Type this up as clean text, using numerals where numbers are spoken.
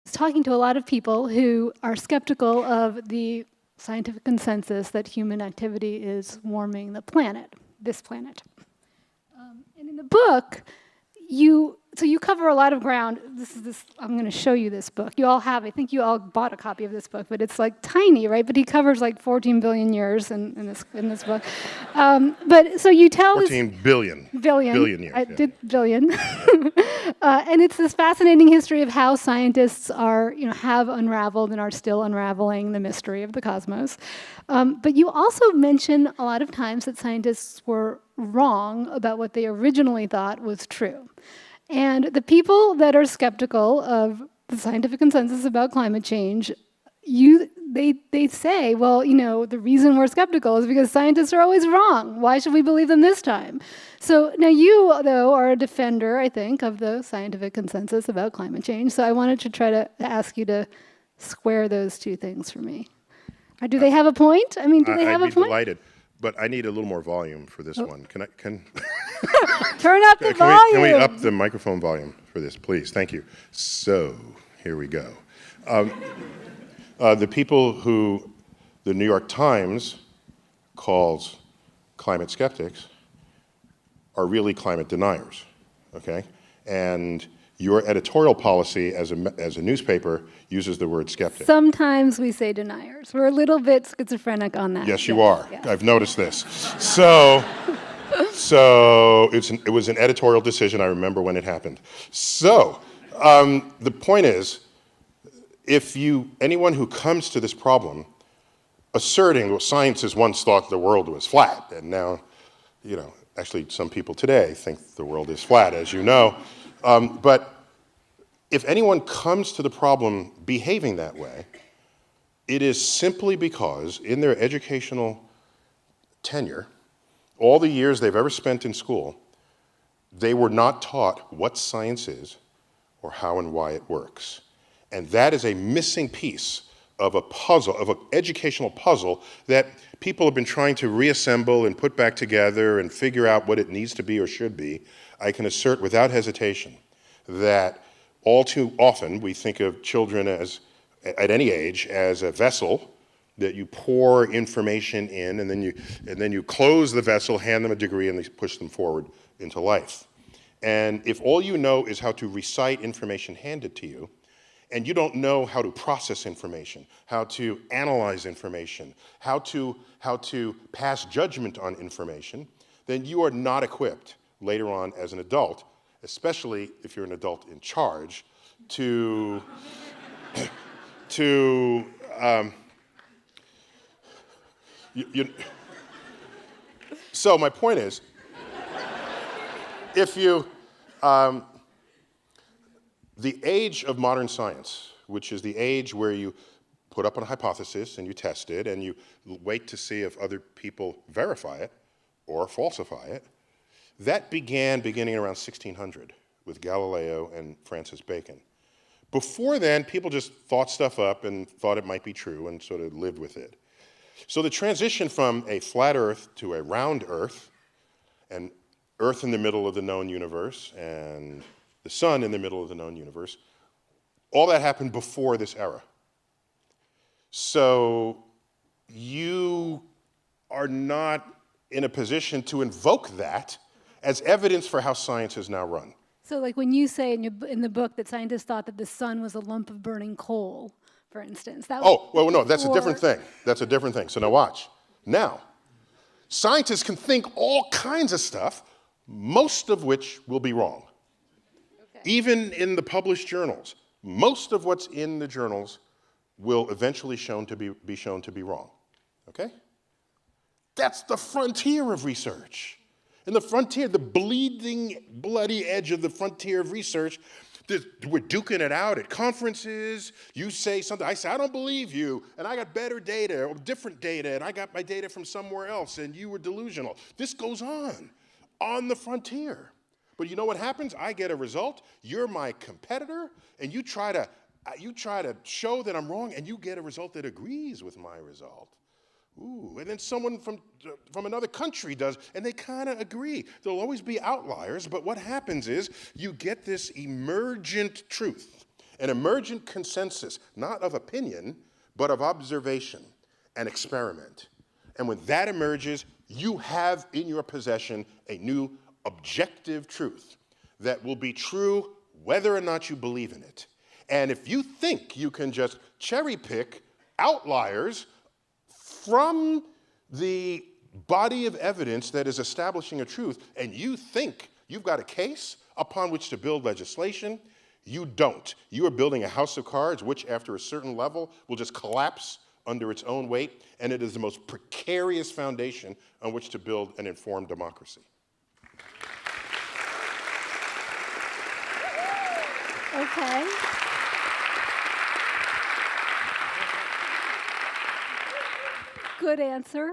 was talking to a lot of people who are skeptical of the scientific consensus that human activity is warming the planet, this planet. And in the book, you cover a lot of ground. I'm going to show you this book. You all have, I think you all bought a copy of this book, but it's like tiny, right? But he covers like 14 billion years in this book. But so you tell 14 billion. Billion years. I did billion. And it's this fascinating history of how scientists have unraveled and are still unraveling the mystery of the cosmos. But you also mention a lot of times that scientists were wrong about what they originally thought was true. And the people that are skeptical of the scientific consensus about climate change, they say, well, the reason we're skeptical is because scientists are always wrong. Why should we believe them this time? So now you, though, are a defender, I think, of the scientific consensus about climate change. So I wanted to try to ask you to square those two things for me. Do they have a point? I mean, do they have a point? I'd be delighted, but I need a little more volume for this one. Can Turn up the volume. Can we up the microphone volume for this, please? Thank you. So here we go. The people who the New York Times calls climate skeptics are really climate deniers, okay? And your editorial policy as a newspaper uses the word skeptic. Sometimes we say deniers. We're a little bit schizophrenic on that. Yes, you are. Yes. I've noticed this. So it was an editorial decision. I remember when it happened. So the point is, anyone who comes to this problem asserting, well, scientists once thought the world was flat, and now, actually some people today think the world is flat, as you know. But if anyone comes to the problem behaving that way, it is simply because in their educational tenure, all the years they've ever spent in school, they were not taught what science is or how and why it works. And that is a missing piece of a puzzle, of an educational puzzle that people have been trying to reassemble and put back together and figure out what it needs to be or should be. I can assert without hesitation that all too often we think of children as, at any age, as a vessel that you pour information in, and then you close the vessel, hand them a degree, and they push them forward into life. And if all you know is how to recite information handed to you, and you don't know how to process information, how to analyze information, how to pass judgment on information, then you are not equipped later on as an adult, especially if you're an adult in charge, to So my point is, if you, the age of modern science, which is the age where you put up a hypothesis and you test it and you wait to see if other people verify it or falsify it, that beginning around 1600 with Galileo and Francis Bacon. Before then, people just thought stuff up and thought it might be true and sort of lived with it. So the transition from a flat Earth to a round Earth, and Earth in the middle of the known universe, and the sun in the middle of the known universe, all that happened before this era. So you are not in a position to invoke that as evidence for how science is now run. So like when you say in the book that scientists thought that the sun was a lump of burning coal, for instance. That was no, that's a different thing. That's a different thing. So now watch. Now, scientists can think all kinds of stuff, most of which will be wrong. Okay. Even in the published journals, most of what's in the journals will eventually be shown to be wrong. Okay? That's the frontier of research. And the frontier, the bleeding, bloody edge of the frontier of research, we're duking it out at conferences. You say something, I say, I don't believe you, and I got better data or different data, and I got my data from somewhere else, and you were delusional. This goes on the frontier. But you know what happens? I get a result, you're my competitor, and you try to show that I'm wrong, and you get a result that agrees with my result. Ooh, and then someone from another country does, and they kind of agree. There'll always be outliers, but what happens is you get this emergent truth. An emergent consensus, not of opinion, but of observation and experiment. And when that emerges, you have in your possession a new objective truth that will be true whether or not you believe in it. And if you think you can just cherry pick outliers from the body of evidence that is establishing a truth, and you think you've got a case upon which to build legislation, you don't. You are building a house of cards, which after a certain level will just collapse under its own weight, and it is the most precarious foundation on which to build an informed democracy. Okay. Good answer.